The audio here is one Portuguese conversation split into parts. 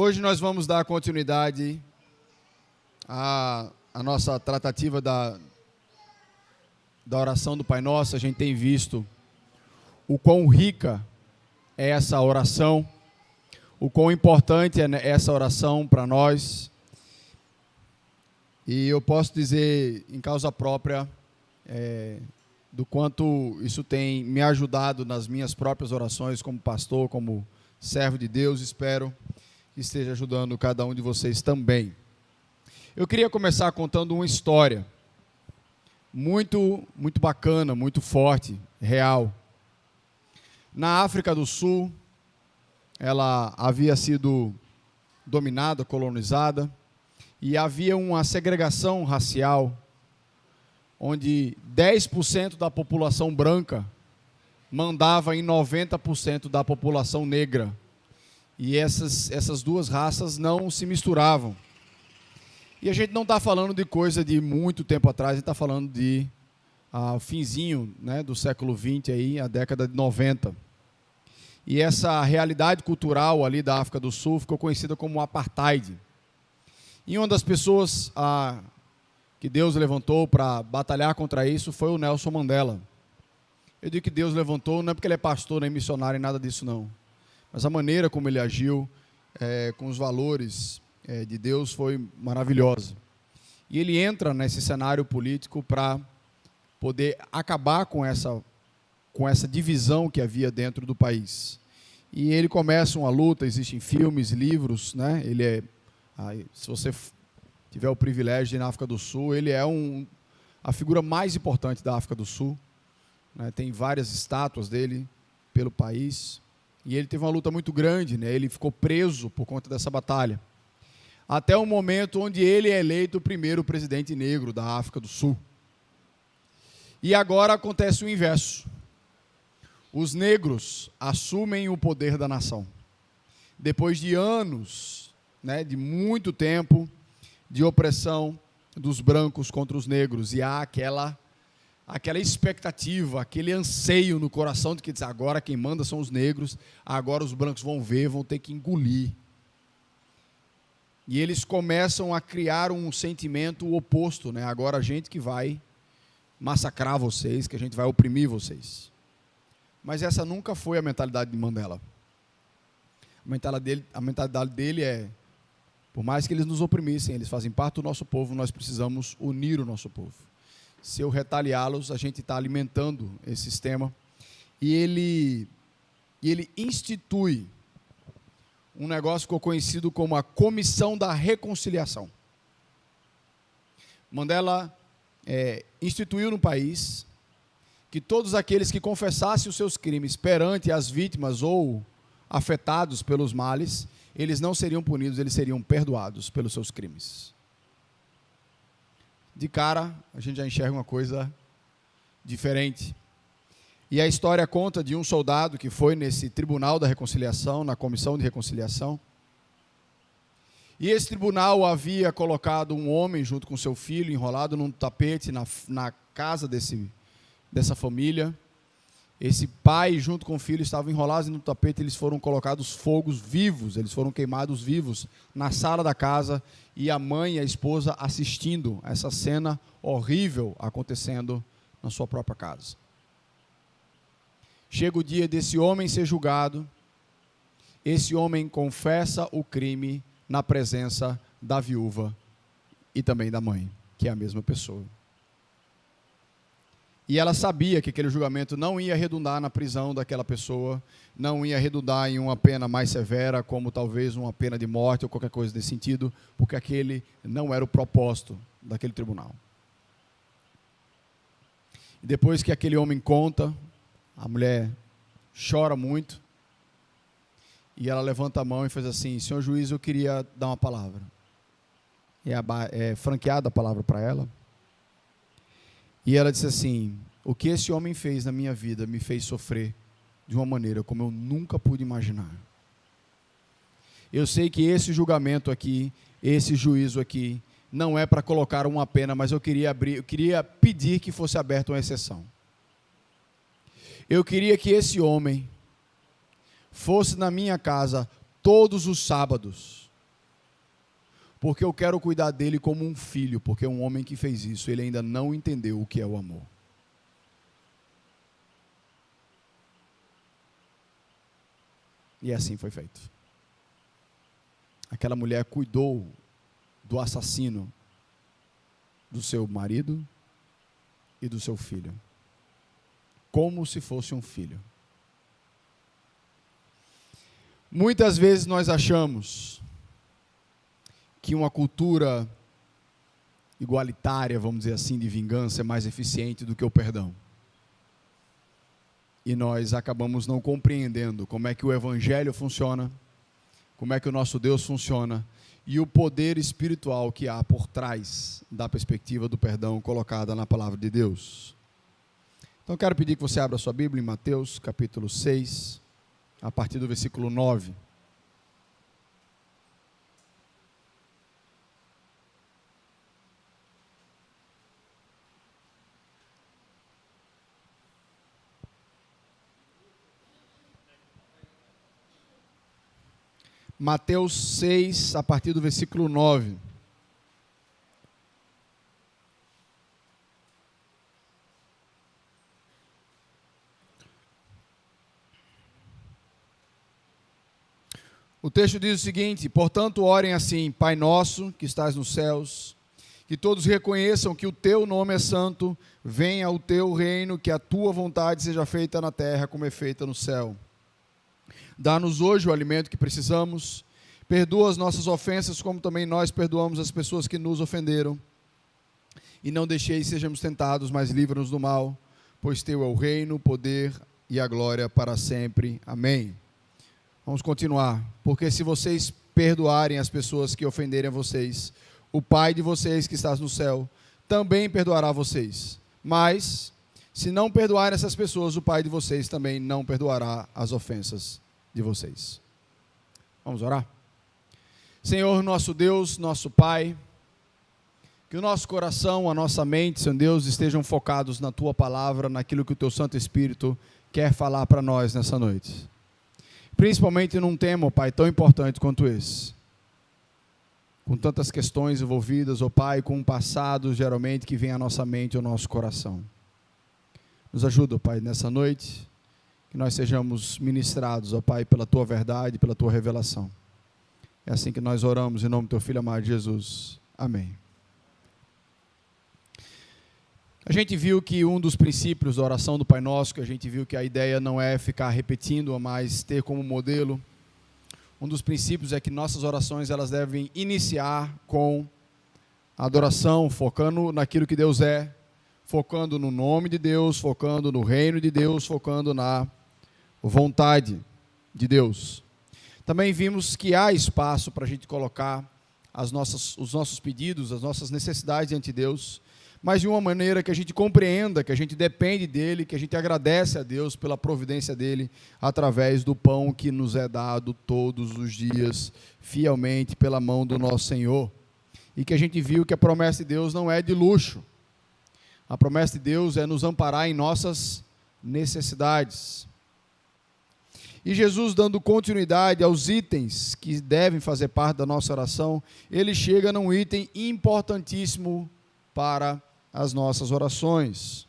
Hoje nós vamos dar continuidade à nossa tratativa da oração do Pai Nosso. A gente tem visto o quão rica é essa oração, o quão importante é essa oração para nós. E eu posso dizer, em causa própria, do quanto isso tem me ajudado nas minhas próprias orações como pastor, como servo de Deus. Espero que esteja ajudando cada um de vocês também. Eu queria começar contando uma história muito bacana, muito forte, real. Na África do Sul, ela havia sido dominada, colonizada, e havia uma segregação racial, onde 10% da população branca mandava em 90% da população negra. E essas duas raças não se misturavam. E a gente não está falando de coisa de muito tempo atrás, a gente está falando de finzinho, né, do século XX, aí, a década de 90. E essa realidade cultural ali da África do Sul ficou conhecida como apartheid. E uma das pessoas que Deus levantou para batalhar contra isso foi o Nelson Mandela. Eu digo que Deus levantou, não é porque ele é pastor, nem missionário, nem nada disso não. Mas a maneira como ele agiu, com os valores de Deus, foi maravilhosa. E ele entra nesse cenário político para poder acabar com essa divisão que havia dentro do país. E ele começa uma luta, existem filmes, livros, né? Se você tiver o privilégio de ir na África do Sul, ele é a figura mais importante da África do Sul, né? Tem várias estátuas dele pelo país. E ele teve uma luta muito grande, né? Ele ficou preso por conta dessa batalha. Até o momento onde ele é eleito o primeiro presidente negro da África do Sul. E agora acontece o inverso. Os negros assumem o poder da nação. Depois de anos, né, de muito tempo de opressão dos brancos contra os negros. E há aquela expectativa, aquele anseio no coração de que diz, agora quem manda são os negros, agora os brancos vão ver, vão ter que engolir. E eles começam a criar um sentimento oposto, né? Agora a gente que vai massacrar vocês, que a gente vai oprimir vocês. Mas essa nunca foi a mentalidade de Mandela. A mentalidade dele é, por mais que eles nos oprimissem, eles fazem parte do nosso povo, nós precisamos unir o nosso povo. Se eu retaliá-los, a gente está alimentando esse sistema. E ele institui um negócio que ficou conhecido como a Comissão da Reconciliação. Mandela instituiu no país que todos aqueles que confessassem os seus crimes perante as vítimas ou afetados pelos males, eles não seriam punidos, eles seriam perdoados pelos seus crimes. De cara, a gente já enxerga uma coisa diferente. E a história conta de um soldado que foi nesse tribunal da reconciliação, na comissão de reconciliação. E esse tribunal havia colocado um homem junto com seu filho, enrolado num tapete na casa dessa família. Esse pai, junto com o filho, estavam enrolados no tapete, eles foram colocados fogos vivos, eles foram queimados vivos na sala da casa, e a mãe e a esposa assistindo essa cena horrível acontecendo na sua própria casa. Chega o dia desse homem ser julgado, esse homem confessa o crime na presença da viúva e também da mãe, que é a mesma pessoa. E ela sabia que aquele julgamento não ia redundar na prisão daquela pessoa, não ia redundar em uma pena mais severa, como talvez uma pena de morte ou qualquer coisa desse sentido, porque aquele não era o propósito daquele tribunal. E depois que aquele homem conta, a mulher chora muito, e ela levanta a mão e faz assim, senhor juiz, eu queria dar uma palavra. É franqueada a palavra para ela. E ela disse assim, o que esse homem fez na minha vida me fez sofrer de uma maneira como eu nunca pude imaginar. Eu sei que esse julgamento aqui, esse juízo aqui, não é para colocar uma pena, mas eu queria pedir que fosse aberta uma exceção. Eu queria que esse homem fosse na minha casa todos os sábados porque eu quero cuidar dele como um filho, porque um homem que fez isso, ele ainda não entendeu o que é o amor. E assim foi feito. Aquela mulher cuidou do assassino do seu marido e do seu filho, como se fosse um filho. Muitas vezes nós achamos que uma cultura igualitária, vamos dizer assim, de vingança é mais eficiente do que o perdão. E nós acabamos não compreendendo como é que o Evangelho funciona, como é que o nosso Deus funciona e o poder espiritual que há por trás da perspectiva do perdão colocada na palavra de Deus. Então quero pedir que você abra sua Bíblia em Mateus capítulo 6, a partir do versículo 9. Mateus 6, a partir do versículo 9. O texto diz o seguinte: portanto, orem assim: Pai nosso, que estás nos céus, que todos reconheçam que o teu nome é santo, venha o teu reino, que a tua vontade seja feita na terra como é feita no céu. Dá-nos hoje o alimento que precisamos, perdoa as nossas ofensas, como também nós perdoamos as pessoas que nos ofenderam. E não deixeis sejamos tentados, mas livra-nos do mal, pois teu é o reino, o poder e a glória para sempre. Amém. Vamos continuar. Porque se vocês perdoarem as pessoas que ofenderem a vocês, o Pai de vocês que está no céu também perdoará vocês. Mas, se não perdoarem essas pessoas, o Pai de vocês também não perdoará as ofensas de vocês. Vamos orar? Senhor, nosso Deus, nosso Pai, que o nosso coração, a nossa mente, Senhor Deus, estejam focados na Tua palavra, naquilo que o Teu Santo Espírito quer falar para nós nessa noite. Principalmente num tema, Pai, tão importante quanto esse. Com tantas questões envolvidas, Pai, com um passado, geralmente, que vem à nossa mente, ao nosso coração. Nos ajuda, Pai, nessa noite, que nós sejamos ministrados, Pai, pela Tua verdade, pela Tua revelação. É assim que nós oramos, em nome do Teu Filho amado Jesus. Amém. A gente viu que um dos princípios da oração do Pai Nosso, que a gente viu que a ideia não é ficar repetindo, mas ter como modelo. Um dos princípios é que nossas orações, elas devem iniciar com a adoração, focando naquilo que Deus é, focando no nome de Deus, focando no reino de Deus, focando na vontade de Deus. Também vimos que há espaço para a gente colocar os nossos pedidos, as nossas necessidades diante de Deus, mas de uma maneira que a gente compreenda, que a gente depende dEle, que a gente agradece a Deus pela providência dEle, através do pão que nos é dado todos os dias, fielmente pela mão do nosso Senhor. E que a gente viu que a promessa de Deus não é de luxo. A promessa de Deus é nos amparar em nossas necessidades. E Jesus, dando continuidade aos itens que devem fazer parte da nossa oração, ele chega num item importantíssimo para as nossas orações.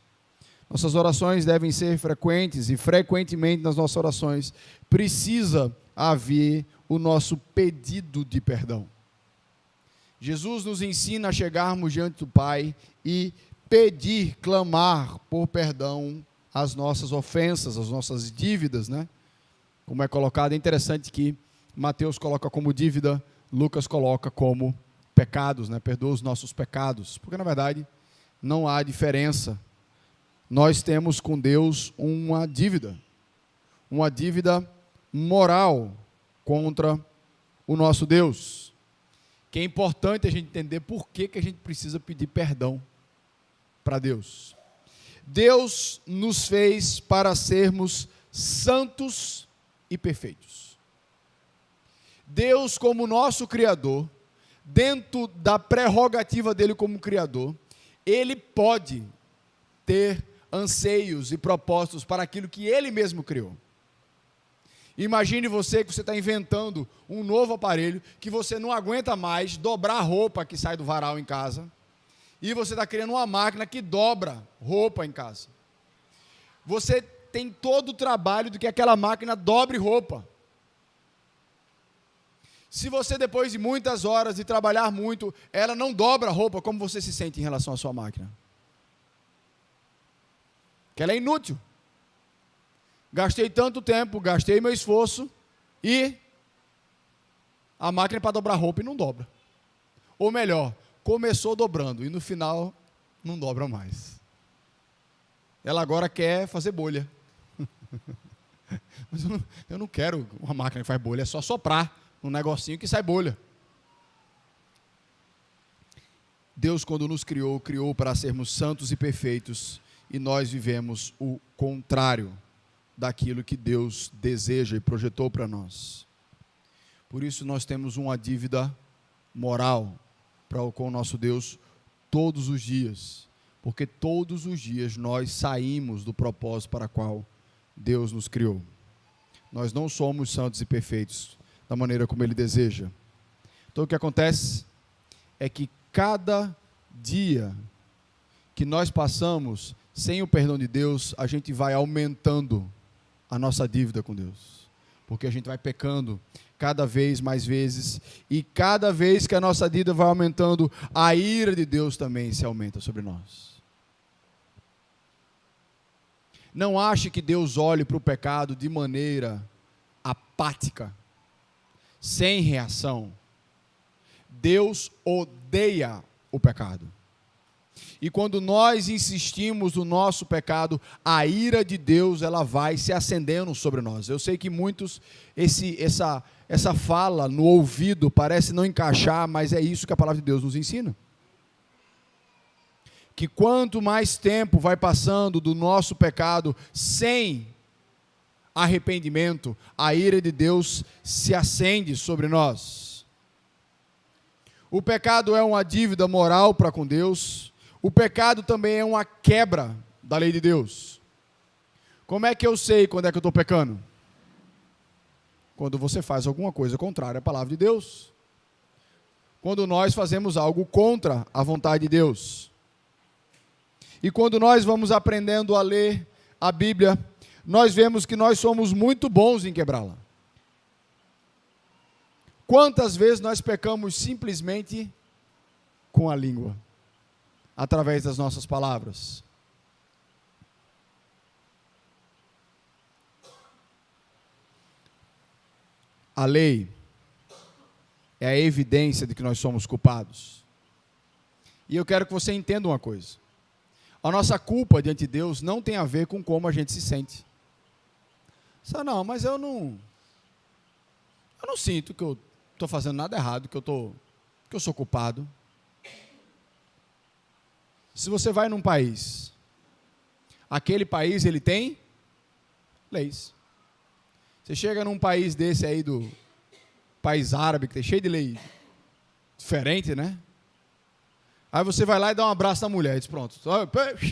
Nossas orações devem ser frequentes, e frequentemente nas nossas orações precisa haver o nosso pedido de perdão. Jesus nos ensina a chegarmos diante do Pai e pedir, clamar por perdão às nossas ofensas, às nossas dívidas, né? Como é colocado, é interessante que Mateus coloca como dívida, Lucas coloca como pecados, né? Perdoa os nossos pecados, porque na verdade não há diferença. Nós temos com Deus uma dívida moral contra o nosso Deus, que é importante a gente entender por que a gente precisa pedir perdão para Deus. Deus nos fez para sermos santos e perfeitos. Deus, como nosso Criador, dentro da prerrogativa dele como Criador, ele pode ter anseios e propósitos para aquilo que ele mesmo criou. Imagine você que você está inventando um novo aparelho que você não aguenta mais dobrar a roupa que sai do varal em casa. E você está criando uma máquina que dobra roupa em casa. Você tem todo o trabalho de que aquela máquina dobre roupa. Se você, depois de muitas horas de trabalhar muito, ela não dobra roupa, como você se sente em relação à sua máquina? Que ela é inútil. Gastei tanto tempo, gastei meu esforço e a máquina é para dobrar roupa e não dobra. Ou melhor, começou dobrando e no final não dobra mais. Ela agora quer fazer bolha. Mas eu não quero uma máquina que faz bolha, é só soprar um negocinho que sai bolha. Deus, quando nos criou, criou para sermos santos e perfeitos, e nós vivemos o contrário daquilo que Deus deseja e projetou para nós. Por isso nós temos uma dívida moral com o nosso Deus todos os dias, porque todos os dias nós saímos do propósito para o qual Deus nos criou. Nós não somos santos e perfeitos da maneira como Ele deseja. Então o que acontece é que cada dia que nós passamos sem o perdão de Deus, a gente vai aumentando a nossa dívida com Deus, porque a gente vai pecando cada vez mais vezes, e cada vez que a nossa dívida vai aumentando, a ira de Deus também se aumenta sobre nós. Não ache que Deus olhe para o pecado de maneira apática, sem reação. Deus odeia o pecado. E quando nós insistimos no nosso pecado, a ira de Deus ela vai se acendendo sobre nós. Eu sei que muitos, essa fala no ouvido parece não encaixar, mas é isso que a palavra de Deus nos ensina. Que quanto mais tempo vai passando do nosso pecado sem arrependimento, a ira de Deus se acende sobre nós. O pecado é uma dívida moral para com Deus. O pecado também é uma quebra da lei de Deus. Como é que eu sei quando é que eu estou pecando? Quando você faz alguma coisa contrária à palavra de Deus. Quando nós fazemos algo contra a vontade de Deus. E quando nós vamos aprendendo a ler a Bíblia, nós vemos que nós somos muito bons em quebrá-la. Quantas vezes nós pecamos simplesmente com a língua? Através das nossas palavras. A lei é a evidência de que nós somos culpados. E eu quero que você entenda uma coisa. A nossa culpa diante de Deus não tem a ver com como a gente se sente. Não, mas eu não sinto que eu estou fazendo nada errado, que eu sou culpado. Se você vai num país, aquele país ele tem leis. Você chega num país desse aí, do país árabe, que tem cheio de lei diferente, né? Aí você vai lá e dá um abraço na mulher, e diz, pronto,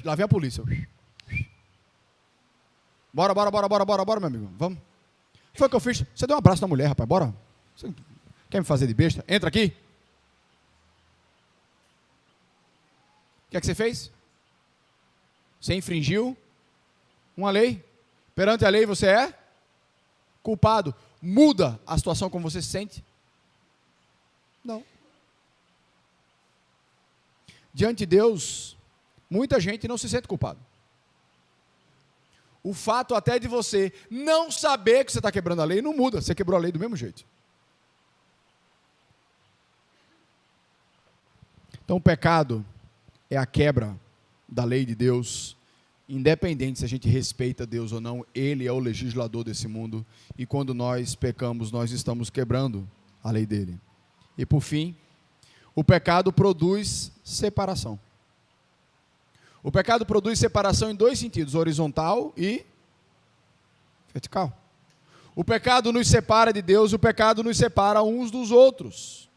lá vem a polícia. Bora, meu amigo, vamos. Foi o que eu fiz, você deu um abraço na mulher, rapaz, bora. Você quer me fazer de besta? Entra aqui. O que é que você fez? Você infringiu uma lei. Perante a lei você é culpado. Muda a situação como você se sente? Não. Diante de Deus, muita gente não se sente culpado. O fato até de você não saber que você está quebrando a lei não muda. Você quebrou a lei do mesmo jeito. Então o pecado é a quebra da lei de Deus, independente se a gente respeita Deus ou não. Ele é o legislador desse mundo, e quando nós pecamos, nós estamos quebrando a lei dele. E por fim, o pecado produz separação. O pecado produz separação em dois sentidos, horizontal e vertical. O pecado nos separa de Deus, o pecado nos separa uns dos outros.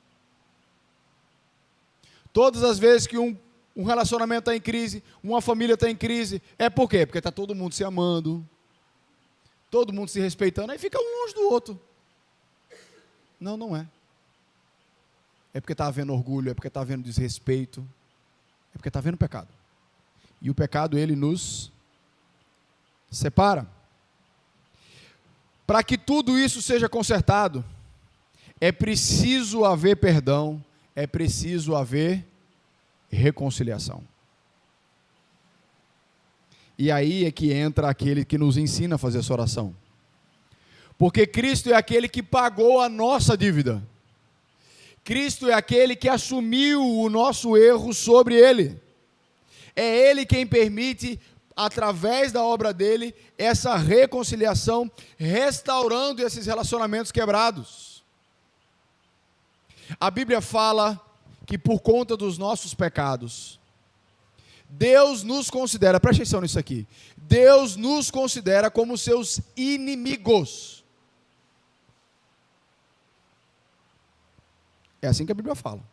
Todas as vezes que um relacionamento está em crise, uma família está em crise, é por quê? Porque está todo mundo se amando, todo mundo se respeitando, aí fica um longe do outro. Não, não é. É porque está havendo orgulho, é porque está havendo desrespeito, é porque está havendo pecado. E o pecado, ele nos separa. Para que tudo isso seja consertado, é preciso haver perdão, é preciso haver reconciliação. E aí é que entra aquele que nos ensina a fazer essa oração. Porque Cristo é aquele que pagou a nossa dívida. Cristo é aquele que assumiu o nosso erro sobre ele. É ele quem permite, através da obra dele, essa reconciliação, restaurando esses relacionamentos quebrados. A Bíblia fala que por conta dos nossos pecados, Deus nos considera, preste atenção nisso aqui, Deus nos considera como seus inimigos. É assim que a Bíblia fala.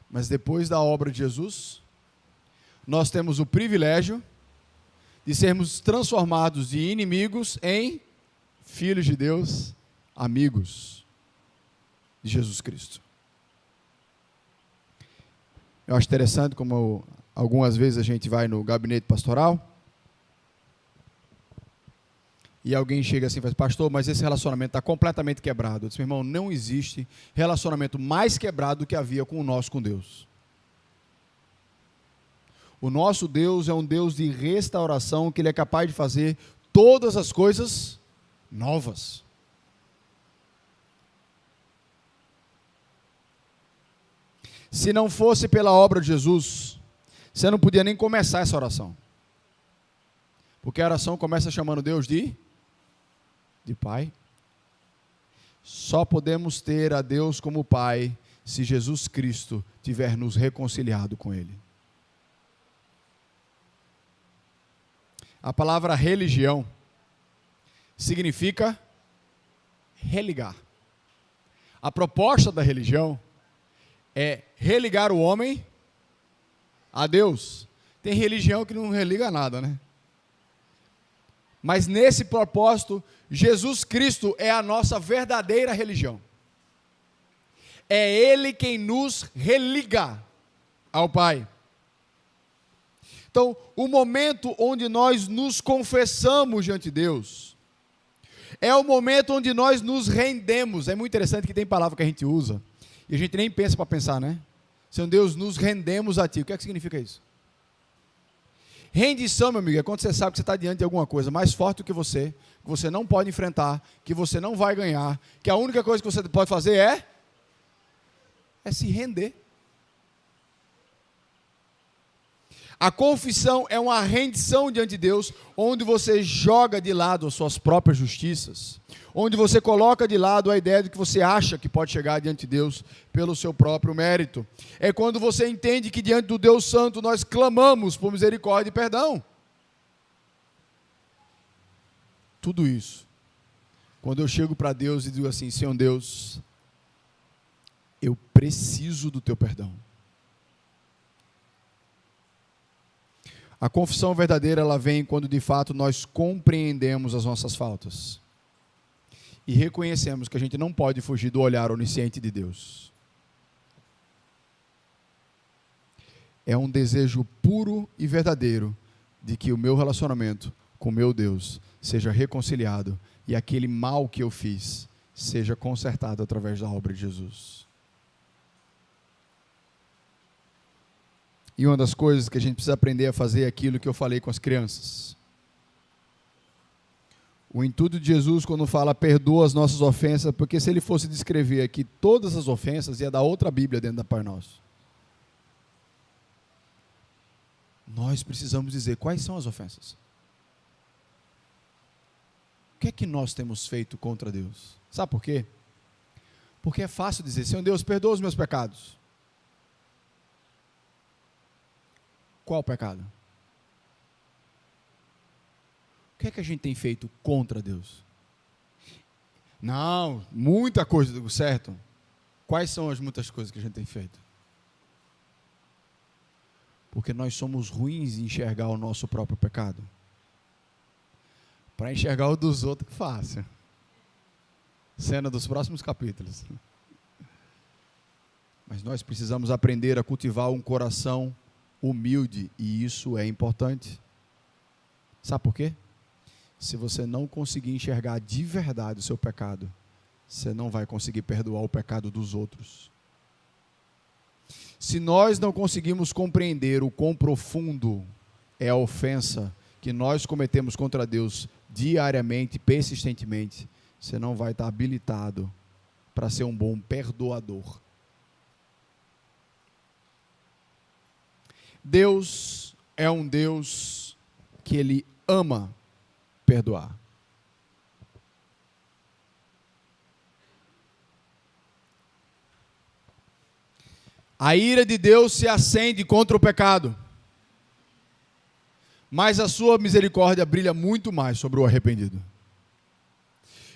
Mas depois da obra de Jesus, nós temos o privilégio de sermos transformados de inimigos em filhos de Deus, amigos de Jesus Cristo. Eu acho interessante como algumas vezes a gente vai no gabinete pastoral e alguém chega assim e fala, pastor, mas esse relacionamento está completamente quebrado. Eu disse, meu irmão, não existe relacionamento mais quebrado do que havia com o nosso com Deus. O nosso Deus é um Deus de restauração, que Ele é capaz de fazer todas as coisas novas. Se não fosse pela obra de Jesus, você não podia nem começar essa oração. Porque a oração começa chamando Deus de Pai. Só podemos ter a Deus como Pai se Jesus Cristo tiver nos reconciliado com Ele. A palavra religião significa religar. A proposta da religião é religar o homem a Deus. Tem religião que não religa nada, né? Mas nesse propósito, Jesus Cristo é a nossa verdadeira religião. É Ele quem nos religa ao Pai. Então, o momento onde nós nos confessamos diante de Deus, é o momento onde nós nos rendemos. É muito interessante que tem palavra que a gente usa, e a gente nem pensa para pensar, né? Senhor Deus, nos rendemos a Ti. O que é que significa isso? Rendição, meu amigo, é quando você sabe que você está diante de alguma coisa mais forte do que você não pode enfrentar, que você não vai ganhar, que a única coisa que você pode fazer é se render. A confissão é uma rendição diante de Deus, onde você joga de lado as suas próprias justiças, onde você coloca de lado a ideia de que você acha que pode chegar diante de Deus pelo seu próprio mérito. É quando você entende que diante do Deus Santo nós clamamos por misericórdia e perdão. Tudo isso, quando eu chego para Deus e digo assim, Senhor Deus, eu preciso do teu perdão. A confissão verdadeira, ela vem quando de fato nós compreendemos as nossas faltas e reconhecemos que a gente não pode fugir do olhar onisciente de Deus. É um desejo puro e verdadeiro de que o meu relacionamento com o meu Deus seja reconciliado e aquele mal que eu fiz seja consertado através da obra de Jesus. E uma das coisas que a gente precisa aprender a fazer é aquilo que eu falei com as crianças. O intuito de Jesus, quando fala perdoa as nossas ofensas, porque se ele fosse descrever aqui todas as ofensas, ia dar outra Bíblia dentro da Pai Nosso. Nós precisamos dizer quais são as ofensas. O que é que nós temos feito contra Deus? Sabe por quê? Porque é fácil dizer, Senhor Deus, perdoa os meus pecados. Qual pecado? O que é que a gente tem feito contra Deus? Não, muita coisa, certo? Quais são as muitas coisas que a gente tem feito? Porque nós somos ruins em enxergar o nosso próprio pecado. Para enxergar o dos outros, que fácil. Cena dos próximos capítulos. Mas nós precisamos aprender a cultivar um coração humilde, e isso é importante. Sabe por quê? Se você não conseguir enxergar de verdade o seu pecado, você não vai conseguir perdoar o pecado dos outros. Se nós não conseguimos compreender o quão profundo é a ofensa que nós cometemos contra Deus diariamente, persistentemente, você não vai estar habilitado para ser um bom perdoador. Deus é um Deus que Ele ama perdoar. A ira de Deus se acende contra o pecado, mas a sua misericórdia brilha muito mais sobre o arrependido.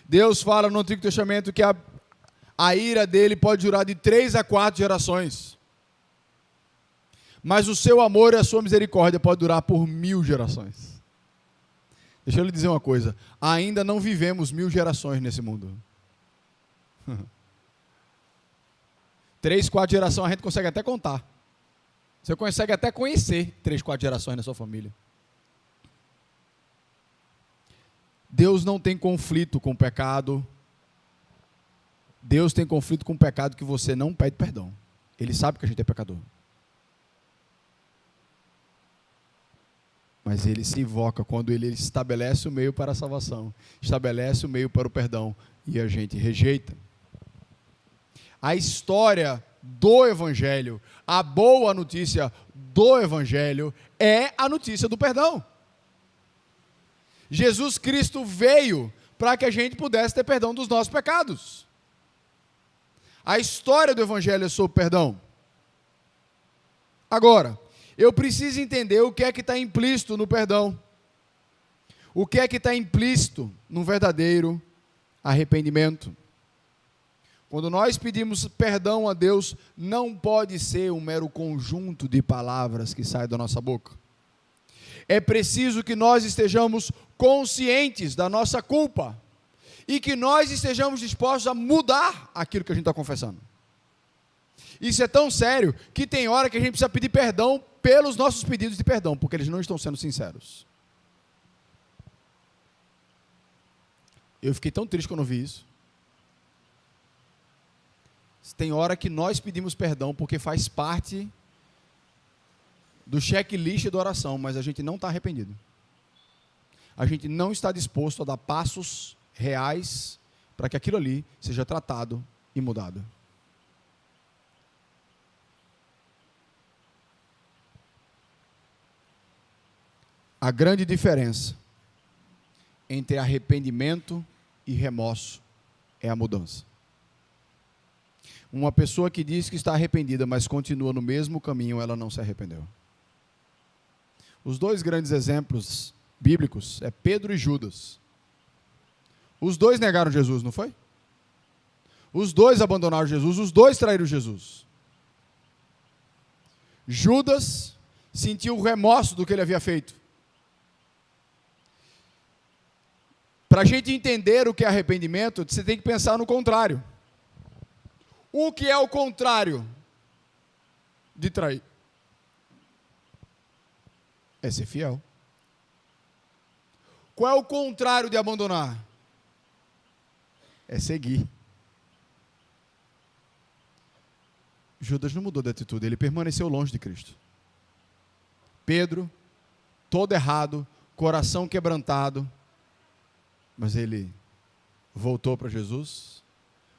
Deus fala no Antigo Testamento que a ira dele pode durar de 3 a 4 gerações, mas o seu amor e a sua misericórdia pode durar por 1000 gerações. Deixa eu lhe dizer uma coisa, ainda não vivemos 1000 gerações nesse mundo. 3, 4 gerações a gente consegue até contar. Você consegue até conhecer 3, 4 gerações na sua família. Deus não tem conflito com o pecado. Deus tem conflito com o pecado que você não pede perdão. Ele sabe que a gente é pecador. Mas Ele se invoca quando Ele estabelece o meio para a salvação, estabelece o meio para o perdão, e a gente rejeita. A história do Evangelho, a boa notícia do Evangelho é a notícia do perdão. Jesus Cristo veio para que a gente pudesse ter perdão dos nossos pecados. A história do Evangelho é sobre perdão. Agora, eu preciso entender o que é que está implícito no perdão. O que é que está implícito no verdadeiro arrependimento. Quando nós pedimos perdão a Deus, não pode ser um mero conjunto de palavras que sai da nossa boca. É preciso que nós estejamos conscientes da nossa culpa e que nós estejamos dispostos a mudar aquilo que a gente está confessando. Isso é tão sério que tem hora que a gente precisa pedir perdão pelos nossos pedidos de perdão, porque eles não estão sendo sinceros. Eu fiquei tão triste quando vi isso. Tem hora que nós pedimos perdão porque faz parte do checklist da oração, mas a gente não está arrependido. A gente não está disposto a dar passos reais para que aquilo ali seja tratado e mudado. A grande diferença entre arrependimento e remorso é a mudança. Uma pessoa que diz que está arrependida, mas continua no mesmo caminho, ela não se arrependeu. Os dois grandes exemplos bíblicos é Pedro e Judas. Os dois negaram Jesus, não foi? Os dois abandonaram Jesus, os dois traíram Jesus. Judas sentiu o remorso do que ele havia feito. Para a gente entender o que é arrependimento, você tem que pensar no contrário. O que é o contrário de trair? É ser fiel. Qual é o contrário de abandonar? É seguir. Judas não mudou de atitude, ele permaneceu longe de Cristo. Pedro, todo errado, coração quebrantado, mas ele voltou para Jesus,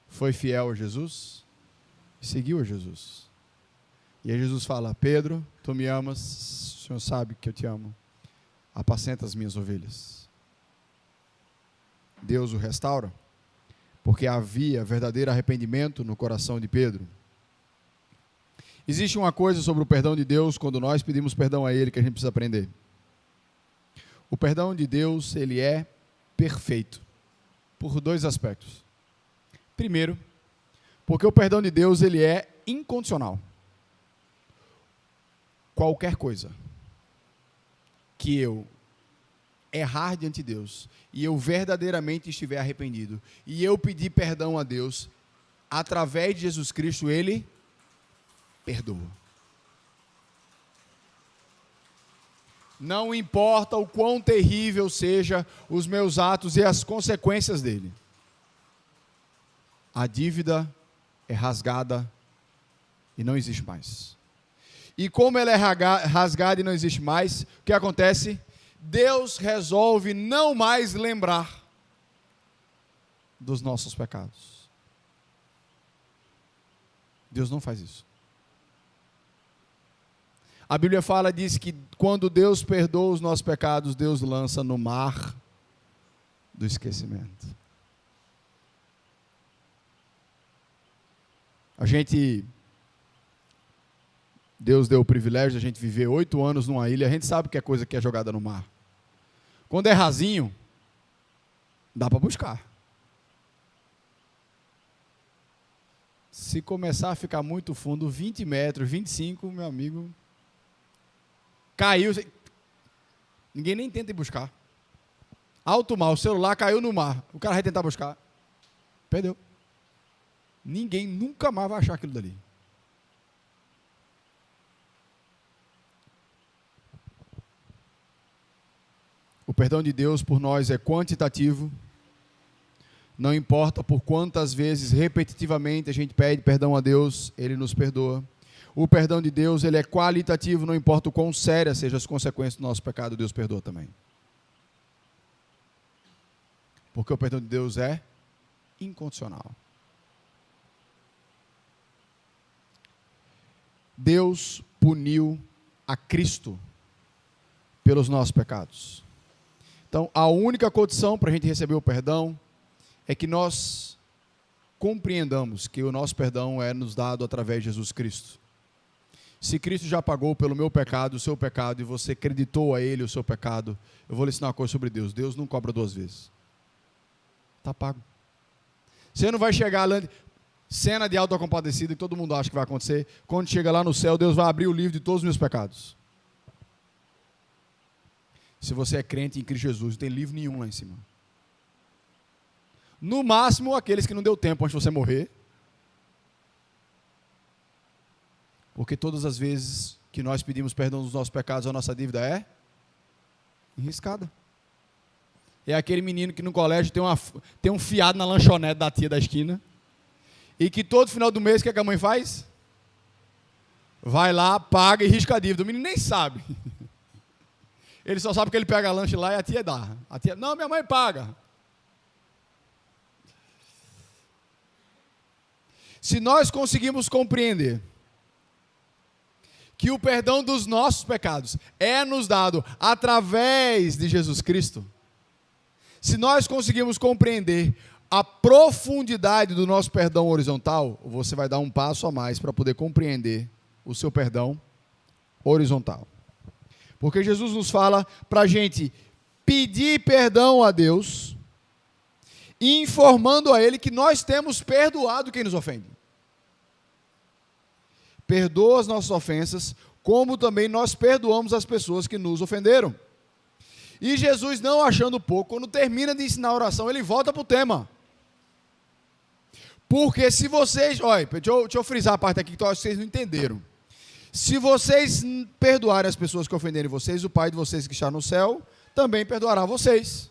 foi fiel a Jesus, seguiu a Jesus. E aí Jesus fala: Pedro, tu me amas, o Senhor sabe que eu te amo, apacenta as minhas ovelhas. Deus o restaura, porque havia verdadeiro arrependimento no coração de Pedro. Existe uma coisa sobre o perdão de Deus, quando nós pedimos perdão a Ele, que a gente precisa aprender. O perdão de Deus, ele é perfeito, por dois aspectos. Primeiro, porque o perdão de Deus, ele é incondicional. Qualquer coisa que eu errar diante de Deus e eu verdadeiramente estiver arrependido e eu pedir perdão a Deus, através de Jesus Cristo, Ele perdoa. Não importa o quão terrível sejam os meus atos e as consequências dele. A dívida é rasgada e não existe mais. E como ela é rasgada e não existe mais, o que acontece? Deus resolve não mais lembrar dos nossos pecados. Deus não faz isso. A Bíblia diz que quando Deus perdoa os nossos pecados, Deus lança no mar do esquecimento. Deus deu o privilégio de a gente viver 8 anos numa ilha, a gente sabe que é coisa que é jogada no mar. Quando é rasinho, dá para buscar. Se começar a ficar muito fundo, 20 metros, 25, meu amigo, caiu, ninguém nem tenta ir buscar. Alto mar, o celular caiu no mar, o cara vai tentar buscar, perdeu. Ninguém nunca mais vai achar aquilo dali. O perdão de Deus por nós é quantitativo, não importa por quantas vezes, repetitivamente, a gente pede perdão a Deus, Ele nos perdoa. O perdão de Deus, ele é qualitativo, não importa o quão sérias sejam as consequências do nosso pecado, Deus perdoa também. Porque o perdão de Deus é incondicional. Deus puniu a Cristo pelos nossos pecados. Então, a única condição para a gente receber o perdão é que nós compreendamos que o nosso perdão é nos dado através de Jesus Cristo. Se Cristo já pagou pelo meu pecado, o seu pecado, e você creditou a Ele o seu pecado, eu vou lhe ensinar uma coisa sobre Deus. Deus não cobra 2 vezes. Está pago. Você não vai chegar lá, cena de autocompadecida, que todo mundo acha que vai acontecer. Quando chega lá no céu, Deus vai abrir o livro de todos os meus pecados. Se você é crente em Cristo Jesus, não tem livro nenhum lá em cima. No máximo, aqueles que não deu tempo antes de você morrer. Porque todas as vezes que nós pedimos perdão dos nossos pecados, a nossa dívida é enriscada. É aquele menino que no colégio tem um fiado na lanchonete da tia da esquina, e que todo final do mês, o que a mãe faz? Vai lá, paga e risca a dívida. O menino nem sabe. Ele só sabe que ele pega lanche lá e a tia dá. A tia, não, minha mãe paga. Se nós conseguimos compreender que o perdão dos nossos pecados é nos dado através de Jesus Cristo, se nós conseguimos compreender a profundidade do nosso perdão horizontal, você vai dar um passo a mais para poder compreender o seu perdão horizontal. Porque Jesus nos fala para a gente pedir perdão a Deus, informando a Ele que nós temos perdoado quem nos ofende. Perdoa as nossas ofensas, como também nós perdoamos as pessoas que nos ofenderam. E Jesus, não achando pouco, quando termina de ensinar a oração, ele volta para o tema. Porque se vocês, olha, deixa eu frisar a parte aqui que vocês não entenderam. Se vocês perdoarem as pessoas que ofenderem vocês, o Pai de vocês que está no céu também perdoará vocês.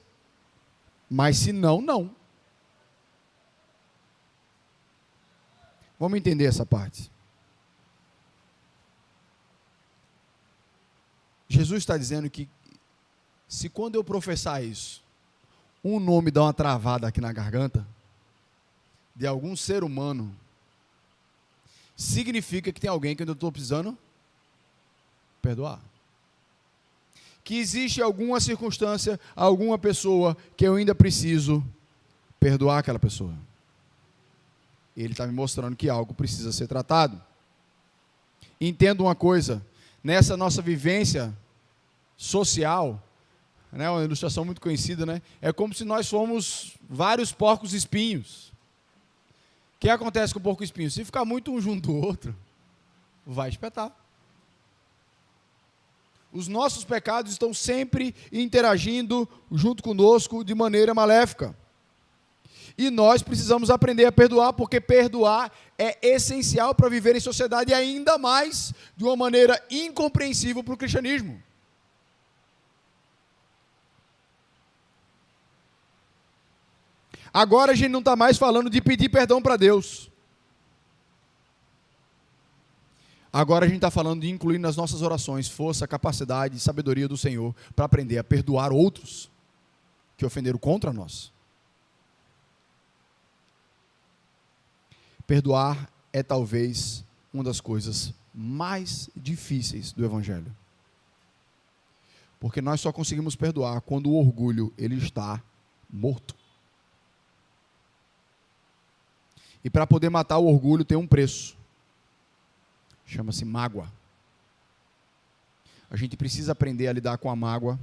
Mas se não, não. Vamos entender essa parte. Jesus está dizendo que se quando eu professar isso, um nome dá uma travada aqui na garganta de algum ser humano, significa que tem alguém que eu estou precisando perdoar. Que existe alguma circunstância, alguma pessoa que eu ainda preciso perdoar aquela pessoa. Ele está me mostrando que algo precisa ser tratado. Entenda uma coisa, nessa nossa vivência social, né, uma ilustração muito conhecida, né, é como se nós fôssemos vários porcos espinhos. O que acontece com o porco espinho? Se ficar muito um junto do outro, vai espetar. Os nossos pecados estão sempre interagindo junto conosco de maneira maléfica. E nós precisamos aprender a perdoar, porque perdoar é essencial para viver em sociedade, e ainda mais de uma maneira incompreensível para o cristianismo. Agora a gente não está mais falando de pedir perdão para Deus. Agora a gente está falando de incluir nas nossas orações força, capacidade e sabedoria do Senhor para aprender a perdoar outros que ofenderam contra nós. Perdoar é talvez uma das coisas mais difíceis do Evangelho. Porque nós só conseguimos perdoar quando o orgulho ele está morto. E para poder matar o orgulho tem um preço. Chama-se mágoa. A gente precisa aprender a lidar com a mágoa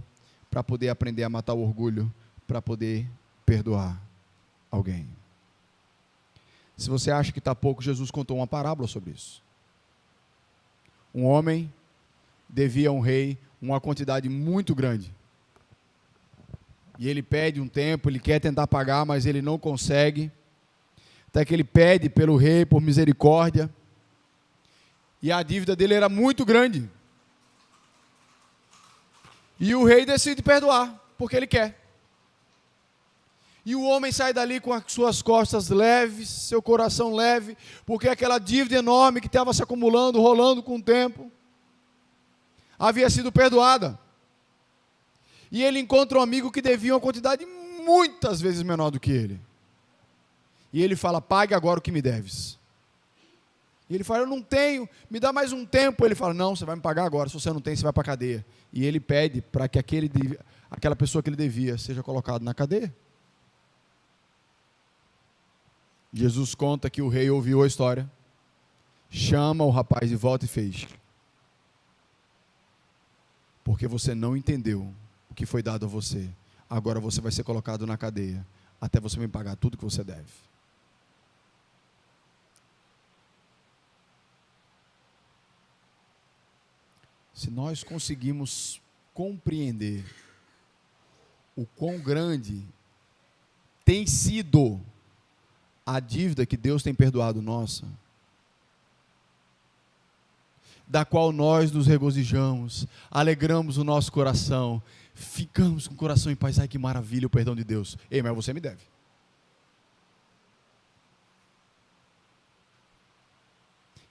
para poder aprender a matar o orgulho, para poder perdoar alguém. Se você acha que está pouco, Jesus contou uma parábola sobre isso. Um homem devia a um rei uma quantidade muito grande. E ele pede um tempo, ele quer tentar pagar, mas ele não consegue. Até que ele pede pelo rei, por misericórdia. E a dívida dele era muito grande. E o rei decide perdoar, porque ele quer. E o homem sai dali com as suas costas leves, seu coração leve, porque aquela dívida enorme que estava se acumulando, rolando com o tempo, havia sido perdoada. E ele encontra um amigo que devia uma quantidade muitas vezes menor do que ele. E ele fala: pague agora o que me deves. E ele fala: eu não tenho, me dá mais um tempo. Ele fala: não, você vai me pagar agora, se você não tem, você vai para a cadeia. E ele pede para que aquela pessoa que ele devia seja colocado na cadeia. Jesus conta que o rei ouviu a história, chama o rapaz de volta e fez: porque você não entendeu o que foi dado a você, agora você vai ser colocado na cadeia, até você me pagar tudo que você deve. Se nós conseguimos compreender o quão grande tem sido a dívida que Deus tem perdoado nossa, da qual nós nos regozijamos, alegramos o nosso coração, ficamos com o coração em paz. Ai, que maravilha o perdão de Deus. Ei, mas você me deve.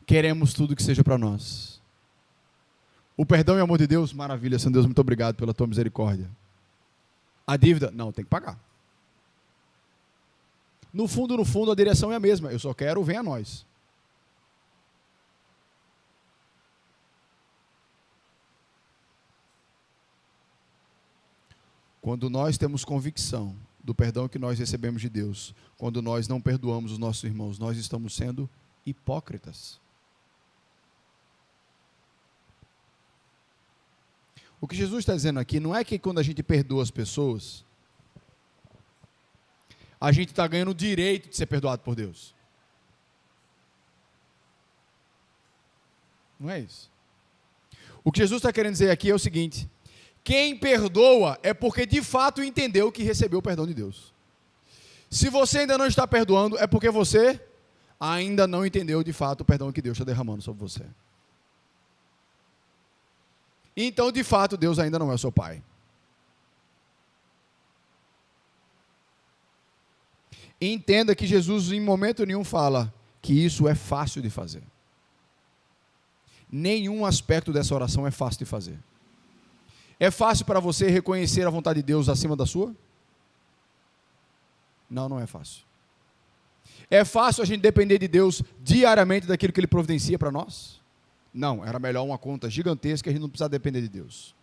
Queremos tudo que seja para nós. O perdão e o amor de Deus, maravilha, Senhor Deus, muito obrigado pela tua misericórdia. A dívida, não, tem que pagar. No fundo, a direção é a mesma. Eu só quero o venha a nós. Quando nós temos convicção do perdão que nós recebemos de Deus, quando nós não perdoamos os nossos irmãos, nós estamos sendo hipócritas. O que Jesus está dizendo aqui não é que quando a gente perdoa as pessoas, a gente está ganhando o direito de ser perdoado por Deus. Não é isso. O que Jesus está querendo dizer aqui é o seguinte: quem perdoa é porque de fato entendeu que recebeu o perdão de Deus. Se você ainda não está perdoando, é porque você ainda não entendeu de fato o perdão que Deus está derramando sobre você. Então, de fato, Deus ainda não é o seu pai. Entenda que Jesus em momento nenhum fala que isso é fácil de fazer. Nenhum aspecto dessa oração é fácil de fazer. É fácil para você reconhecer a vontade de Deus acima da sua? Não, não é fácil. É fácil a gente depender de Deus diariamente daquilo que Ele providencia para nós? Não, era melhor uma conta gigantesca, a gente não precisa depender de Deus.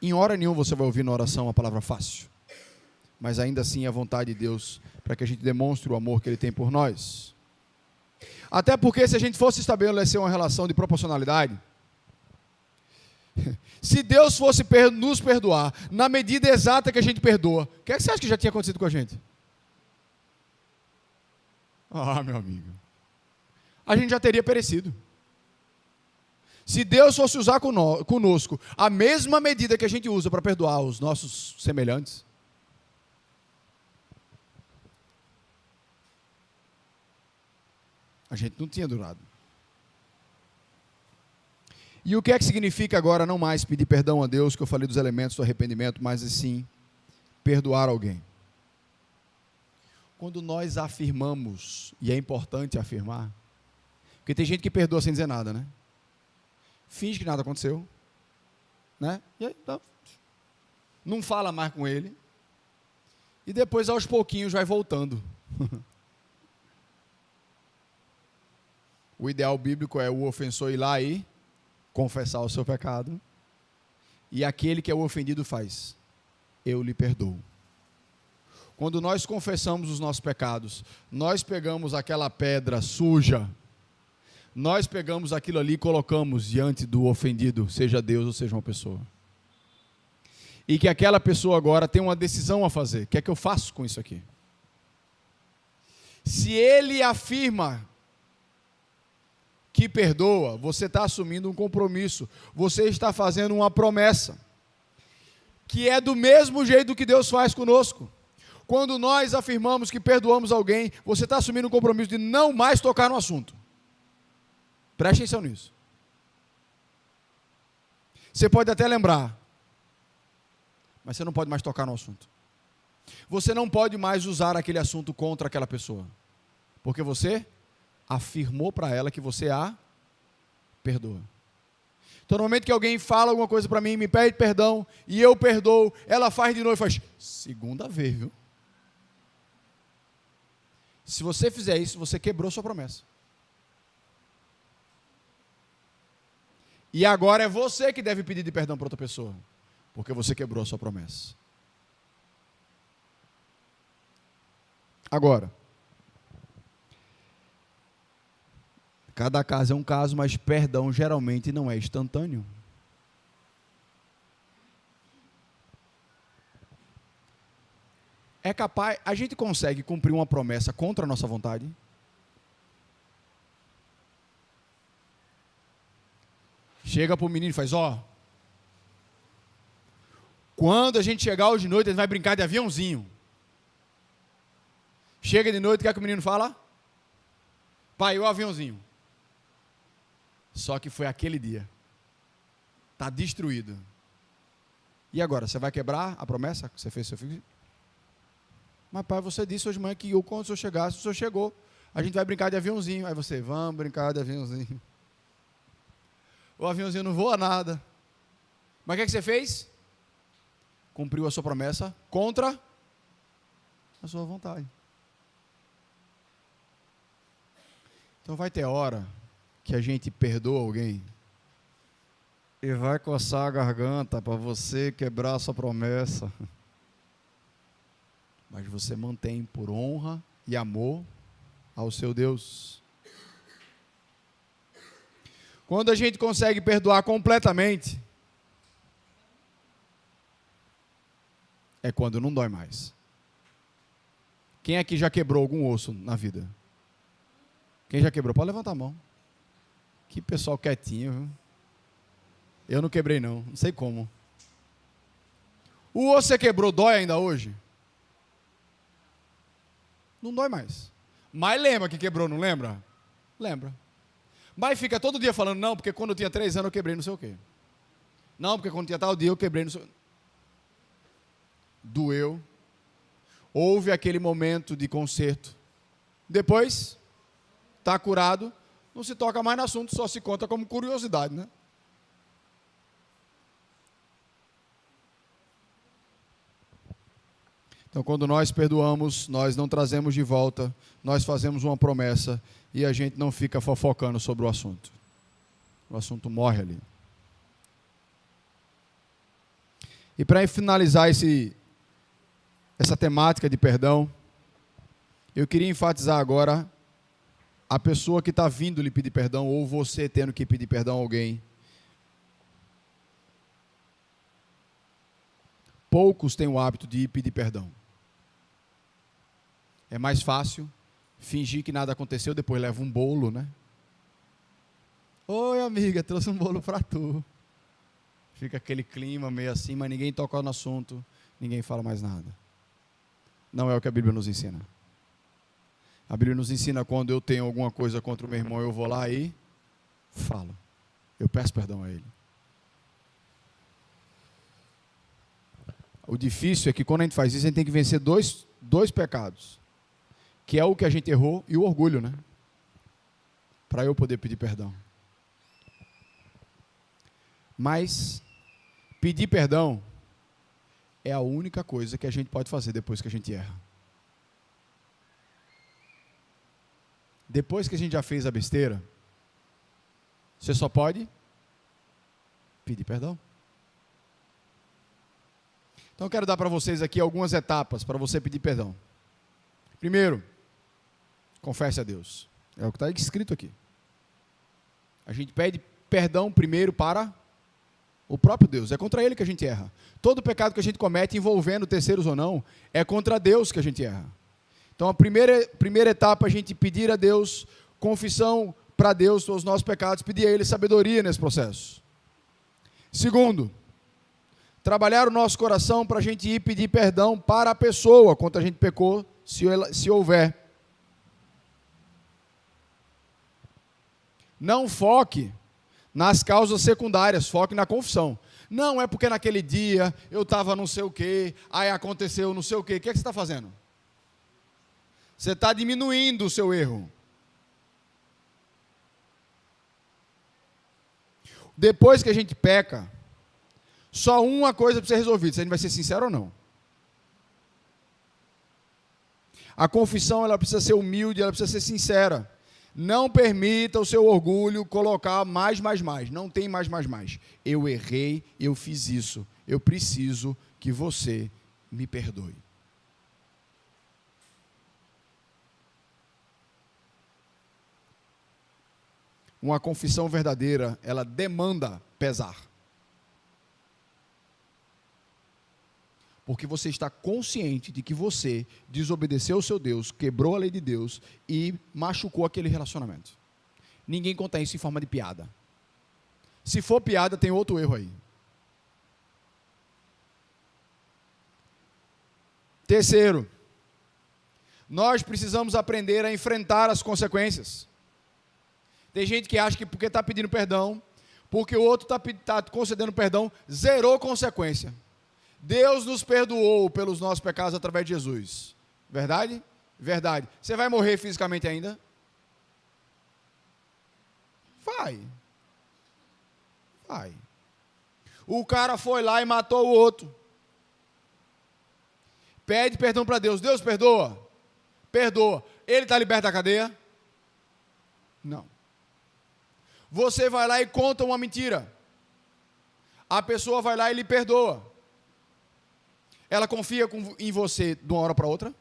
Em hora nenhuma você vai ouvir na oração a palavra fácil. Mas ainda assim é a vontade de Deus para que a gente demonstre o amor que Ele tem por nós. Até porque se a gente fosse estabelecer uma relação de proporcionalidade, se Deus fosse nos perdoar na medida exata que a gente perdoa, o que é que você acha que já tinha acontecido com a gente? Ah, meu amigo, a gente já teria perecido. Se Deus fosse usar conosco a mesma medida que a gente usa para perdoar os nossos semelhantes, a gente não tinha durado. E o que é que significa agora não mais pedir perdão a Deus, que eu falei dos elementos do arrependimento, mas sim perdoar alguém? Quando nós afirmamos, e é importante afirmar, porque tem gente que perdoa sem dizer nada, né? Finge que nada aconteceu, né? E aí, não fala mais com ele, e depois aos pouquinhos vai voltando. O ideal bíblico é o ofensor ir lá e confessar o seu pecado, e aquele que é o ofendido faz: eu lhe perdoo. Quando nós confessamos os nossos pecados, nós pegamos aquela pedra suja, nós pegamos aquilo ali e colocamos diante do ofendido, seja Deus ou seja uma pessoa. E que aquela pessoa agora tem uma decisão a fazer. O que é que eu faço com isso aqui? Se ele afirma que perdoa, você está assumindo um compromisso, você está fazendo uma promessa, que é do mesmo jeito que Deus faz conosco. Quando nós afirmamos que perdoamos alguém, você está assumindo um compromisso de não mais tocar no assunto. Preste atenção nisso. Você pode até lembrar, mas você não pode mais tocar no assunto. Você não pode mais usar aquele assunto contra aquela pessoa, porque você afirmou para ela que você a perdoa. Então, no momento que alguém fala alguma coisa para mim, me pede perdão, e eu perdoo, ela faz de novo e faz: segunda vez, viu? Se você fizer isso, você quebrou sua promessa. E agora é você que deve pedir de perdão para outra pessoa, porque você quebrou a sua promessa. Agora, cada caso é um caso, mas perdão geralmente não é instantâneo. É capaz, a gente consegue cumprir uma promessa contra a nossa vontade? Chega para o menino e faz: quando a gente chegar hoje de noite, a gente vai brincar de aviãozinho. Chega de noite, o que é que o menino fala? Pai, o aviãozinho. Só que foi aquele dia. Está destruído. E agora, você vai quebrar a promessa que você fez ao seu filho? Mas pai, você disse hoje de manhã que quando o senhor chegasse, o senhor chegou. A gente vai brincar de aviãozinho. Aí você: vamos brincar de aviãozinho. O aviãozinho não voa nada. Mas o que é que você fez? Cumpriu a sua promessa contra a sua vontade. Então vai ter hora que a gente perdoa alguém e vai coçar a garganta para você quebrar a sua promessa. Mas você mantém por honra e amor ao seu Deus. Quando a gente consegue perdoar completamente, é quando não dói mais. Quem aqui já quebrou algum osso na vida? Quem já quebrou? Pode levantar a mão. Que pessoal quietinho, viu? Eu não quebrei não sei como. O osso você quebrou, dói ainda hoje? Não dói mais. Mas lembra que quebrou, não lembra? Lembra. Mas fica todo dia falando: não, porque quando eu tinha 3 anos eu quebrei não sei o quê. Não, porque quando tinha tal dia eu quebrei não sei o quê. Doeu. Houve aquele momento de conserto. Depois, está curado, não se toca mais no assunto, só se conta como curiosidade, né? Então, quando nós perdoamos, nós não trazemos de volta, nós fazemos uma promessa e a gente não fica fofocando sobre o assunto. O assunto morre ali. E para finalizar essa temática de perdão, eu queria enfatizar agora a pessoa que está vindo lhe pedir perdão, ou você tendo que pedir perdão a alguém. Poucos têm o hábito de pedir perdão. É mais fácil fingir que nada aconteceu, depois leva um bolo, né? Oi, amiga, trouxe um bolo para tu. Fica aquele clima meio assim, mas ninguém toca no assunto, ninguém fala mais nada. Não é o que a Bíblia nos ensina. A Bíblia nos ensina quando eu tenho alguma coisa contra o meu irmão, eu vou lá e falo. Eu peço perdão a ele. O difícil é que quando a gente faz isso, a gente tem que vencer dois pecados. Que é o que a gente errou e o orgulho, né? Para eu poder pedir perdão. Mas pedir perdão é a única coisa que a gente pode fazer depois que a gente erra. Depois que a gente já fez a besteira, você só pode pedir perdão. Então eu quero dar para vocês aqui algumas etapas para você pedir perdão. Primeiro, confesse a Deus. É o que está escrito aqui. A gente pede perdão primeiro para o próprio Deus. É contra Ele que a gente erra. Todo pecado que a gente comete, envolvendo terceiros ou não, é contra Deus que a gente erra. Então a primeira etapa é a gente pedir a Deus, confissão para Deus os nossos pecados, pedir a Ele sabedoria nesse processo. Segundo, trabalhar o nosso coração para a gente ir pedir perdão para a pessoa quando a gente pecou, se houver. Não foque nas causas secundárias, foque na confissão. Não é porque naquele dia eu estava não sei o quê, aí aconteceu não sei o quê. O que é que você está fazendo? Você está diminuindo o seu erro. Depois que a gente peca, só uma coisa precisa ser resolvida, se a gente vai ser sincero ou não. A confissão ela precisa ser humilde, ela precisa ser sincera. Não permita o seu orgulho colocar mais. Não tem mais. Eu errei, eu fiz isso. Eu preciso que você me perdoe. Uma confissão verdadeira, ela demanda pesar. Porque você está consciente de que você desobedeceu ao seu Deus, quebrou a lei de Deus e machucou aquele relacionamento. Ninguém conta isso em forma de piada. Se for piada, tem outro erro aí. Terceiro, nós precisamos aprender a enfrentar as consequências. Tem gente que acha que porque está pedindo perdão, porque o outro está concedendo perdão, zerou consequência. Deus nos perdoou pelos nossos pecados através de Jesus. Verdade? Verdade. Você vai morrer fisicamente ainda? Vai. O cara foi lá e matou o outro. Pede perdão para Deus. Deus perdoa? Perdoa. Ele está liberto da cadeia? Não. Você vai lá e conta uma mentira. A pessoa vai lá e lhe perdoa. Ela confia em você de uma hora para outra?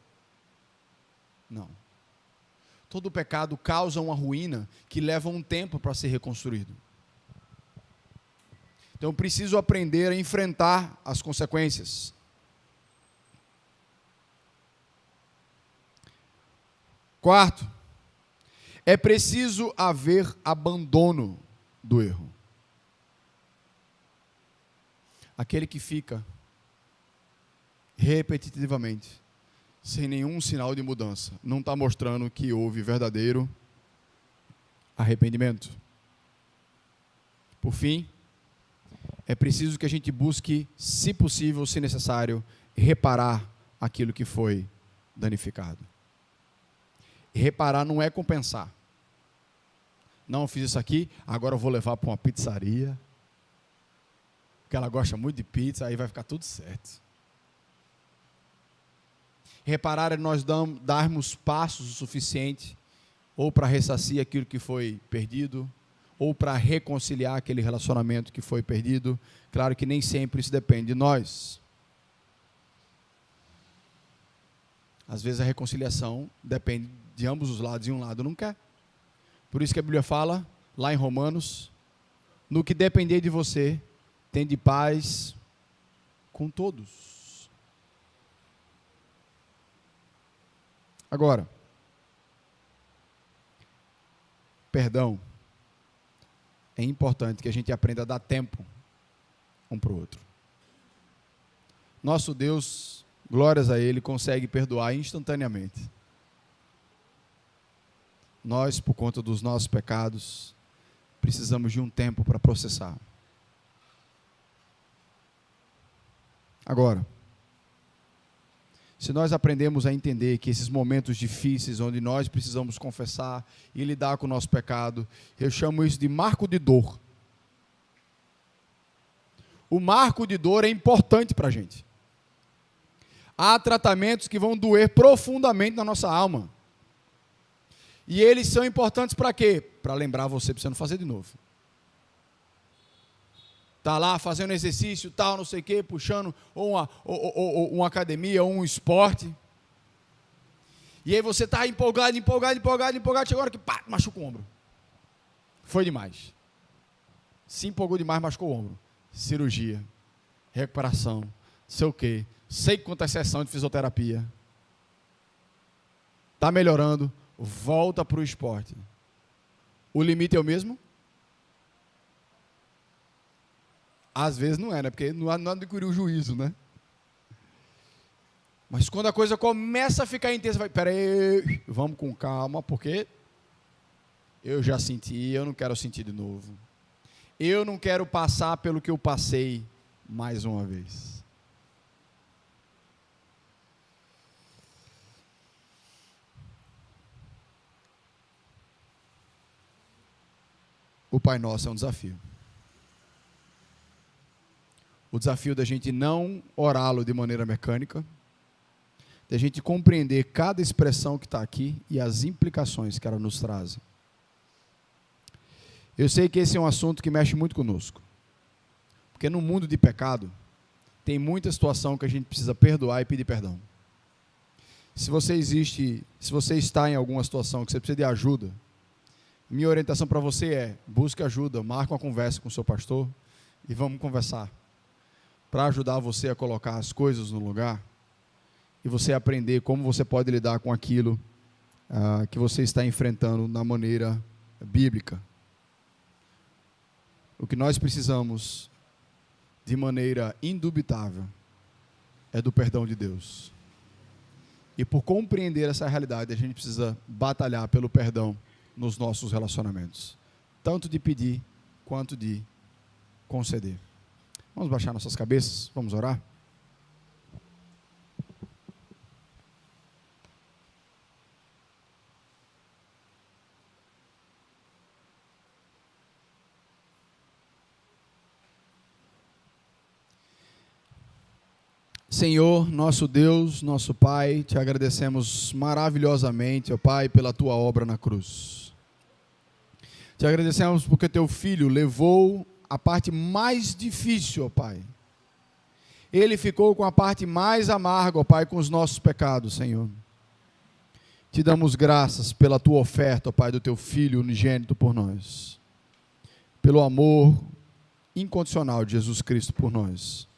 Não. Todo pecado causa uma ruína que leva um tempo para ser reconstruído. Então eu preciso aprender a enfrentar as consequências. Quarto, é preciso haver abandono do erro. Aquele que fica repetitivamente, sem nenhum sinal de mudança, não está mostrando que houve verdadeiro arrependimento. Por fim, é preciso que a gente busque, se possível, se necessário, reparar aquilo que foi danificado. E reparar não é compensar. Não, eu fiz isso aqui, agora eu vou levar para uma pizzaria, porque ela gosta muito de pizza, aí vai ficar tudo certo. Reparar é nós darmos passos o suficiente, ou para ressarcir aquilo que foi perdido, ou para reconciliar aquele relacionamento que foi perdido. Claro que nem sempre isso depende de nós. Às vezes a reconciliação depende de ambos os lados e um lado não quer. Por isso que a Bíblia fala, lá em Romanos, no que depender de você, tende paz com todos. Agora, perdão é importante que a gente aprenda a dar tempo um para o outro. Nosso Deus, glórias a Ele, consegue perdoar instantaneamente. Nós, por conta dos nossos pecados, precisamos de um tempo para processar. Agora, se nós aprendemos a entender que esses momentos difíceis, onde nós precisamos confessar e lidar com o nosso pecado, eu chamo isso de marco de dor. O marco de dor é importante para a gente. Há tratamentos que vão doer profundamente na nossa alma. E eles são importantes para quê? Para lembrar você, para você não fazer de novo. Está lá fazendo exercício, tal, não sei o quê, puxando ou uma academia, ou um esporte. E aí você está empolgado, chegou a hora que pá, machuca o ombro. Foi demais. Se empolgou demais, machucou o ombro. Cirurgia, recuperação, não sei o quê. Sei quantas sessões de fisioterapia. Está melhorando, volta para o esporte. O limite é o mesmo? Às vezes não é, né? Porque não adquiriu o juízo, né? Mas quando a coisa começa a ficar intensa, vai, peraí, vamos com calma, porque eu já senti, eu não quero sentir de novo. Eu não quero passar pelo que eu passei mais uma vez. O Pai Nosso é um desafio. O desafio da gente não orá-lo de maneira mecânica, da gente compreender cada expressão que está aqui e as implicações que ela nos traz. Eu sei que esse é um assunto que mexe muito conosco, porque no mundo de pecado, tem muita situação que a gente precisa perdoar e pedir perdão. Se você está em alguma situação que você precisa de ajuda, minha orientação para você é, busque ajuda, marque uma conversa com o seu pastor e vamos conversar, para ajudar você a colocar as coisas no lugar e você aprender como você pode lidar com aquilo que você está enfrentando na maneira bíblica. O que nós precisamos, de maneira indubitável, é do perdão de Deus. E por compreender essa realidade, a gente precisa batalhar pelo perdão nos nossos relacionamentos, tanto de pedir quanto de conceder. Vamos baixar nossas cabeças, vamos orar? Senhor, nosso Deus, nosso Pai, te agradecemos maravilhosamente, ó Pai, pela tua obra na cruz. Te agradecemos porque teu Filho levou a parte mais difícil, ó Pai. Ele ficou com a parte mais amarga, ó Pai, com os nossos pecados, Senhor. Te damos graças pela tua oferta, ó Pai, do teu Filho unigênito por nós. Pelo amor incondicional de Jesus Cristo por nós.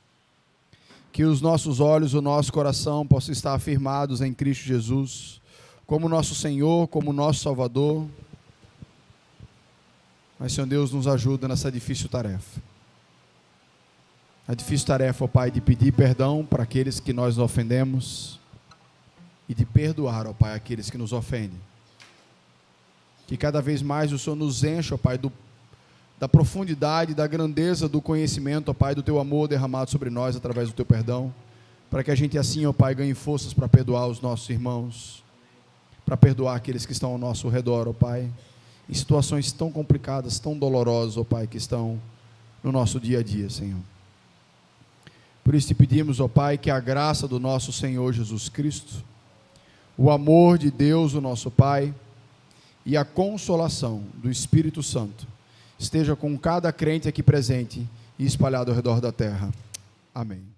Que os nossos olhos, o nosso coração possam estar afirmados em Cristo Jesus, como nosso Senhor, como nosso Salvador. Mas, Senhor Deus, nos ajuda nessa difícil tarefa. A difícil tarefa, ó Pai, de pedir perdão para aqueles que nós ofendemos e de perdoar, ó Pai, aqueles que nos ofendem. Que cada vez mais o Senhor nos enche, ó Pai, da profundidade, da grandeza do conhecimento, ó Pai, do teu amor derramado sobre nós através do teu perdão, para que a gente assim, ó Pai, ganhe forças para perdoar os nossos irmãos, para perdoar aqueles que estão ao nosso redor, ó Pai, em situações tão complicadas, tão dolorosas, ó Pai, que estão no nosso dia a dia, Senhor. Por isso te pedimos, ó Pai, que a graça do nosso Senhor Jesus Cristo, o amor de Deus, o nosso Pai, e a consolação do Espírito Santo esteja com cada crente aqui presente e espalhado ao redor da terra. Amém.